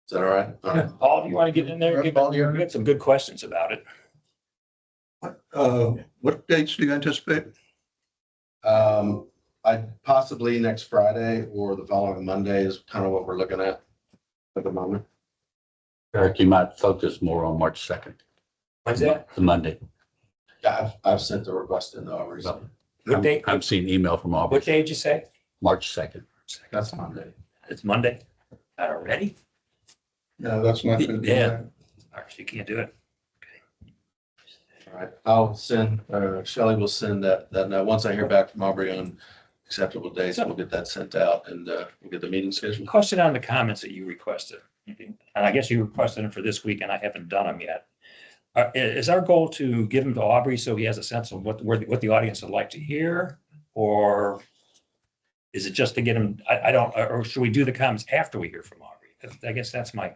that all right? All right. Paul, do you want to get in there? We had some good questions about it. What dates do you anticipate? I possibly next Friday or the following Monday is kind of what we're looking at the moment. Eric, you might focus more on March 2nd, When's that? the Monday. Yeah, I've sent the request in already. What date? I've seen email from Aubrey. What day did you say? March 2nd. That's Monday. It's Monday. Already? No, that's not. Yeah. All right, you can't do it. All right, I'll send, Shelley will send that note. Once I hear back from Aubrey on acceptable dates, we'll get that sent out and we'll get the meeting scheduled. Question on the comments that you requested. And I guess you requested them for this week and I haven't done them yet. Is our goal to give them to Aubrey so he has a sense of what the audience would like to hear? Or is it just to get him, I don't, or should we do the comments after we hear from Aubrey? I guess that's my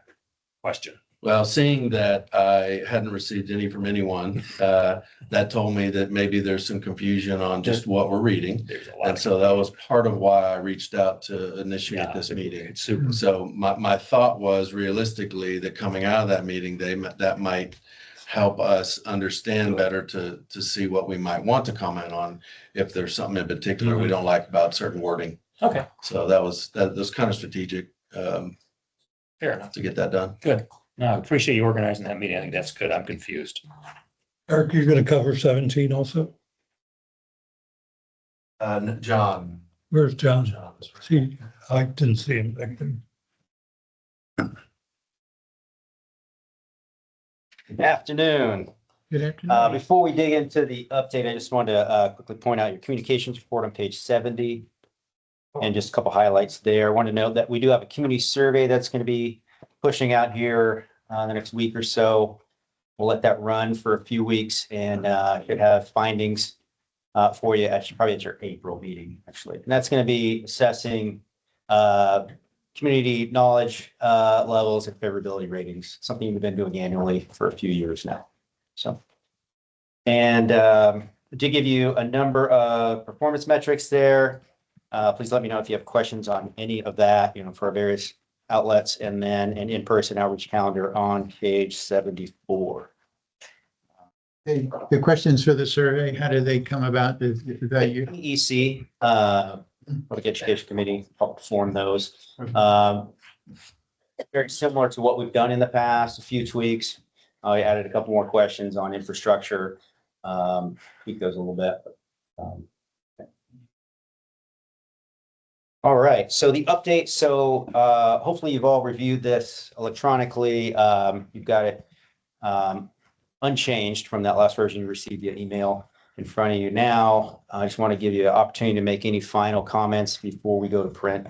question. Well, seeing that I hadn't received any from anyone, that told me that maybe there's some confusion on just what we're reading. There's a lot. And so that was part of why I reached out to initiate this meeting. It's super. So my thought was realistically that coming out of that meeting, that might help us understand better to see what we might want to comment on if there's something in particular we don't like about certain wording. Okay, So that was kind of strategic fair enough. to get that done. Good. No, I appreciate you organizing that meeting. I think that's good. I'm confused. Eric, you're gonna cover 17 also? John. Where's John? See, I didn't see him back there. Good afternoon. Good afternoon. Before we dig into the update, I just wanted to quickly point out your communications report on page 70. And just a couple highlights there. I want to note that we do have a community survey that's going to be pushing out here the next week or so. We'll let that run for a few weeks and should have findings for you probably at your April meeting, actually. And that's going to be assessing community knowledge levels and favorability ratings, something we've been doing annually for a few years now. So, and to give you a number of performance metrics there. Please let me know if you have questions on any of that, for our various outlets, and then an in-person outreach calendar on page 74. The questions for the survey, how do they come about? Is that you? EEC, Public Education Committee helped form those. Very similar to what we've done in the past, a few tweaks. I added a couple more questions on infrastructure, tweak those a little bit. All right, so the update, so hopefully you've all reviewed this electronically. You've got it unchanged from that last version you received via email in front of you now. I just want to give you an opportunity to make any final comments before we go to print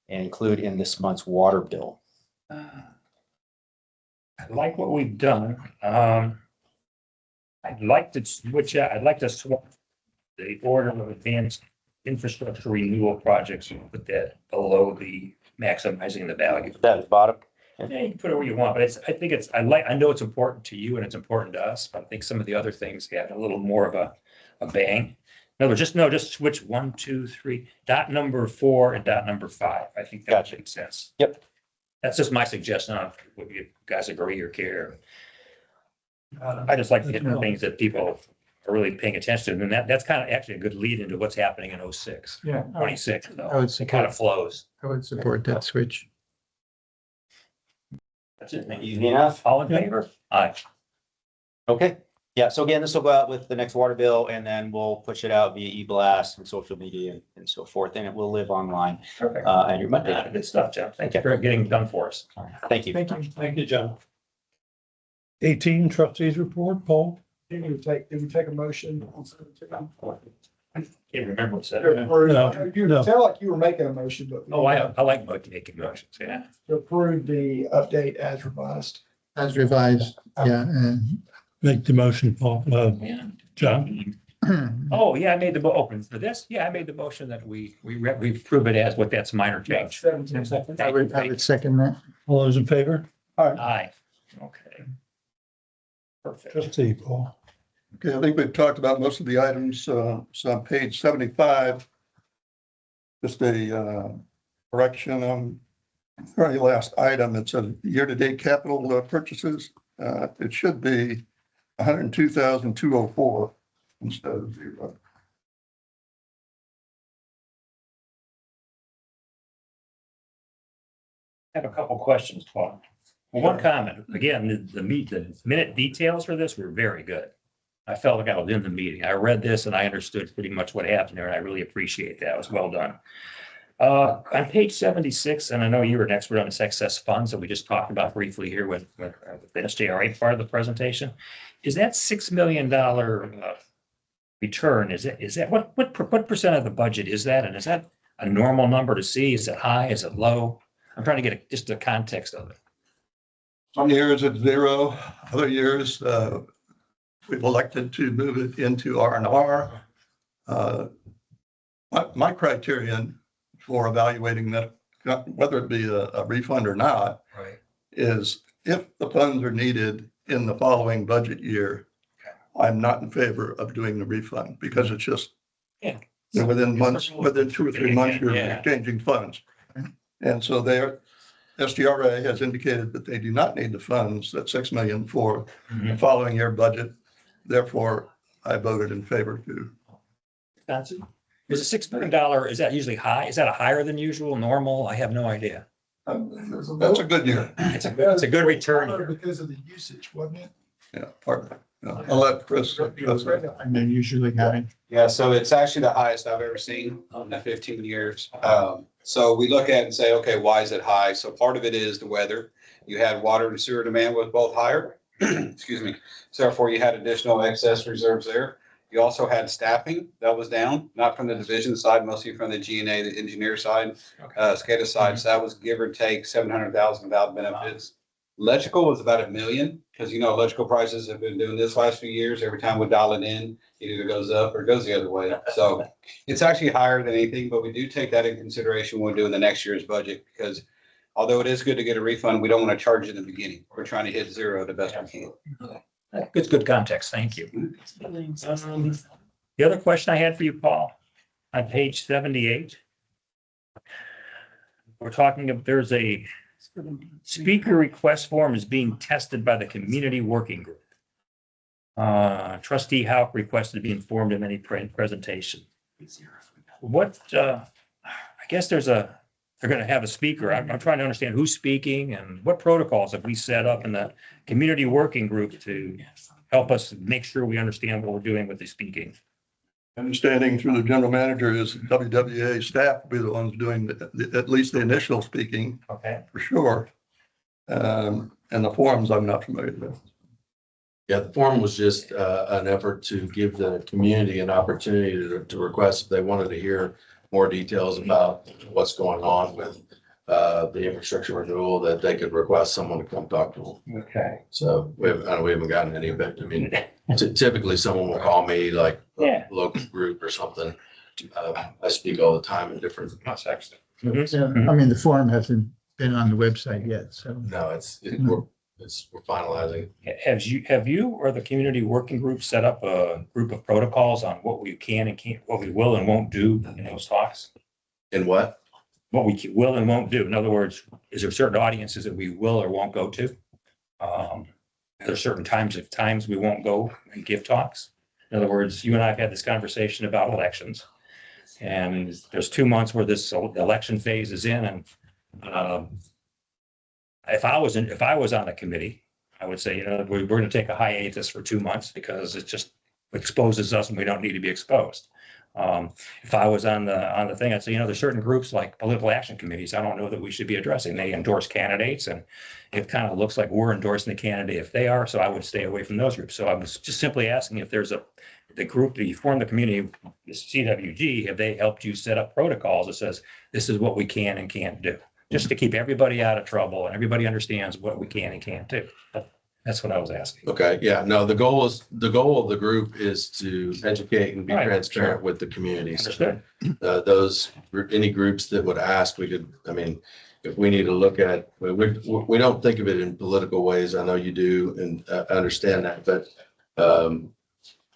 and include in this month's water bill. I like what we've done. I'd like to switch out, I'd like to swap the order of advanced infrastructure renewal projects and put that below the maximizing the value. That is bottom. Yeah, you can put it where you want, but I know it's important to you and it's important to us, but I think some of the other things have a little more of a bang. No, just switch 1, 2, 3, dot number 4 and dot number 5. I think that makes sense. Yep. That's just my suggestion on if you guys agree or care. I just like to hit the things that people are really paying attention to. And that's kind of actually a good lead into what's happening in 06, Yeah. 26. I would It kind of flows. support that switch. That's it. Easy enough. All in favor? Aye. Okay. Yeah. So again, this will go out with the next water bill, and then we'll push it out via e-blast and social media and so forth. And it will live online Perfect. at your Monday. Good stuff, Jeff. Thank you for getting it done for us. Thank you. Thank you, John. 18 trustees report, Paul? Did we take a motion? Can't remember what said. You No. sound like you were making a motion, but. Oh, I like making motions, yeah. To approve the update as revised. As revised, yeah. Make the motion, Paul, Yeah. John. Oh, yeah, I made the, open for this. Yeah, I made the motion that we prove it as what that's minor change. 17 seconds. I would second that. All those in favor? Aye. Okay. Perfect. Trustee Paul. Okay, I think we've talked about most of the items, so on page 75. Just a correction on the very last item. It says year-to-date capital purchases. It should be 102,204 instead of 0. I have a couple questions, Paul. One comment, again, the minute details for this were very good. I felt like I was in the meeting. I read this and I understood pretty much what happened there, and I really appreciate that. It was well done. On page 76, and I know you were an expert on this excess funds that we just talked about briefly here with the SJRA part of the presentation. Is that $6 million return? Is that what percent of the budget is that? And is that a normal number to see? Is it high? Is it low? I'm trying to get just the context of it. Some years it's 0, other years we've elected to move it into R&R. My criterion for evaluating that, whether it be a refund or not, Right. is if the funds are needed in the following budget year, I'm not in favor of doing the refund because it's just Yeah. within 2 or 3 months, you're Yeah. exchanging funds. And so SDRA has indicated that they do not need the funds, that 6 million for the following year budget. Therefore, I voted in favor to. Johnson? Is a $6 million, is that usually high? Is that a higher than usual, normal? I have no idea. That's a good year. It's a good return year. Because of the usage, wasn't it? Yeah, pardon. I'll let Chris. And they're usually high. Yeah, so it's actually the highest I've ever seen in the 15 years. So we look at it and say, okay, why is it high? So part of it is the weather. You had water and sewer demand was both higher. Excuse me. So therefore you had additional excess reserves there. You also had staffing that was down, not from the division side, mostly from the G&A, the engineer side, SCADA side. So that was give or take 700,000 without benefits. Electrical was about $1 million because, electrical prices have been doing this last few years. Every time we dial it in, it either goes up or it goes the other way. So it's actually higher than anything, but we do take that in consideration when we're doing the next year's budget because although it is good to get a refund, we don't want to charge it in the beginning. We're trying to hit 0 the best we can. Good context. Thank you. The other question I had for you, Paul, on page 78. We're talking of, there's a speaker request form is being tested by the community working group. Trustee Houck requested to be informed of any presentation. What, I guess they're going to have a speaker. I'm trying to understand who's speaking and what protocols have we set up in the community working group to help us make sure we understand what we're doing with the speaking. Understanding through the general manager is WWA staff will be the ones doing at least the initial speaking. Okay. For sure. And the forums I'm not familiar with. Yeah, the forum was just an effort to give the community an opportunity to request if they wanted to hear more details about what's going on with the infrastructure renewal, that they could request someone to come talk to them. Okay. So we haven't gotten any, but I mean, typically someone will call me like a local group or something. I speak all the time in different contexts. Mm-hmm. I mean, the form hasn't been on the website yet, so. No, we're finalizing. Have you or the community working group set up a group of protocols on what we can and can't, what we will and won't do in those talks? In what? What we will and won't do. In other words, is there certain audiences that we will or won't go to? There's certain times we won't go and give talks. In other words, you and I have had this conversation about elections. And there's 2 months where this election phase is in, and if I was on a committee, I would say, we're going to take a hiatus for 2 months because it just exposes us and we don't need to be exposed. If I was on the thing, I'd say, there's certain groups like political action committees, I don't know that we should be addressing. They endorse candidates and it kind of looks like we're endorsing the candidate if they are, so I would stay away from those groups. So I was just simply asking if there's the group that you form the community, the CWG, have they helped you set up protocols that says this is what we can and can't do? Just to keep everybody out of trouble and everybody understands what we can and can't do. That's what I was asking. Okay, yeah, no, the goal of the group is to educate and be Right, transparent sure. with the community. So, Understood. any groups that would ask, we could, I mean, if we need to look at, we don't think of it in political ways. I know you do and understand that, but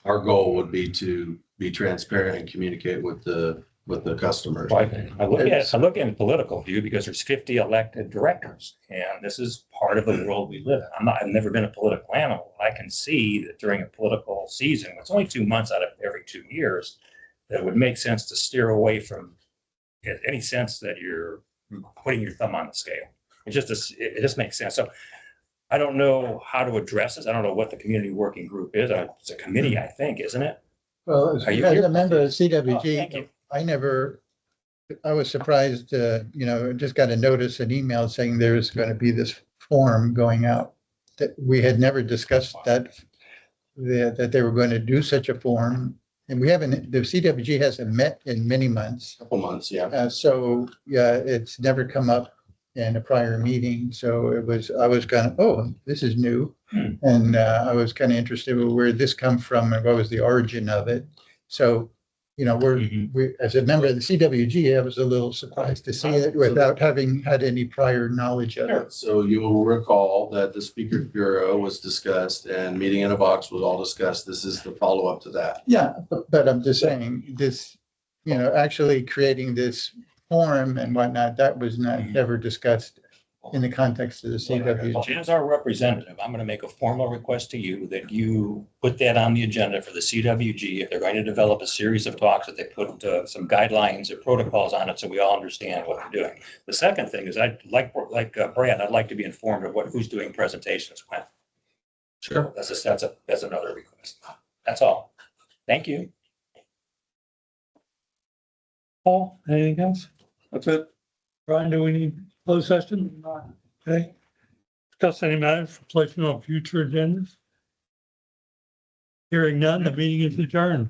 our goal would be to be transparent and communicate with the customers. I look at political view because there's 50 elected directors and this is part of the world we live in. I've never been a political animal. I can see that during a political season, it's only 2 months out of every 2 years, that it would make sense to steer away from any sense that you're putting your thumb on the scale. It just makes sense. So I don't know how to address this. I don't know what the community working group is. It's a committee, I think, isn't it? Well, as Are you as here? a member of Oh, thank CWG, you. I was surprised, just got a notice, an email saying there's going to be this form going out. That we had never discussed that they were going to do such a form. And the CWG hasn't met in many months. Couple months, yeah. So, yeah, it's never come up in a prior meeting. So I was kind of, oh, this is new. And I was kind of interested in where this come from and what was the origin of it. So, we, as a member of the CWG, I was a little surprised to see it without having had any prior knowledge of it. So you will recall that the Speaker's Bureau was discussed and Meeting in a Box was all discussed. This is the follow-up to that. Yeah, but I'm just saying this, actually creating this form and whatnot, that was not ever discussed in the context of the CWG. As our representative, I'm going to make a formal request to you that you put that on the agenda for the CWG. If they're going to develop a series of talks, that they put some guidelines or protocols on it so we all understand what they're doing. The second thing is I'd like Brad, I'd like to be informed of who's doing presentations when. Sure. That's another request. That's all. Thank you. Paul, anything else? That's it. Brian, do we need closed session? Okay. Discuss any matters for placing on future agendas? Hearing none, the meeting is adjourned.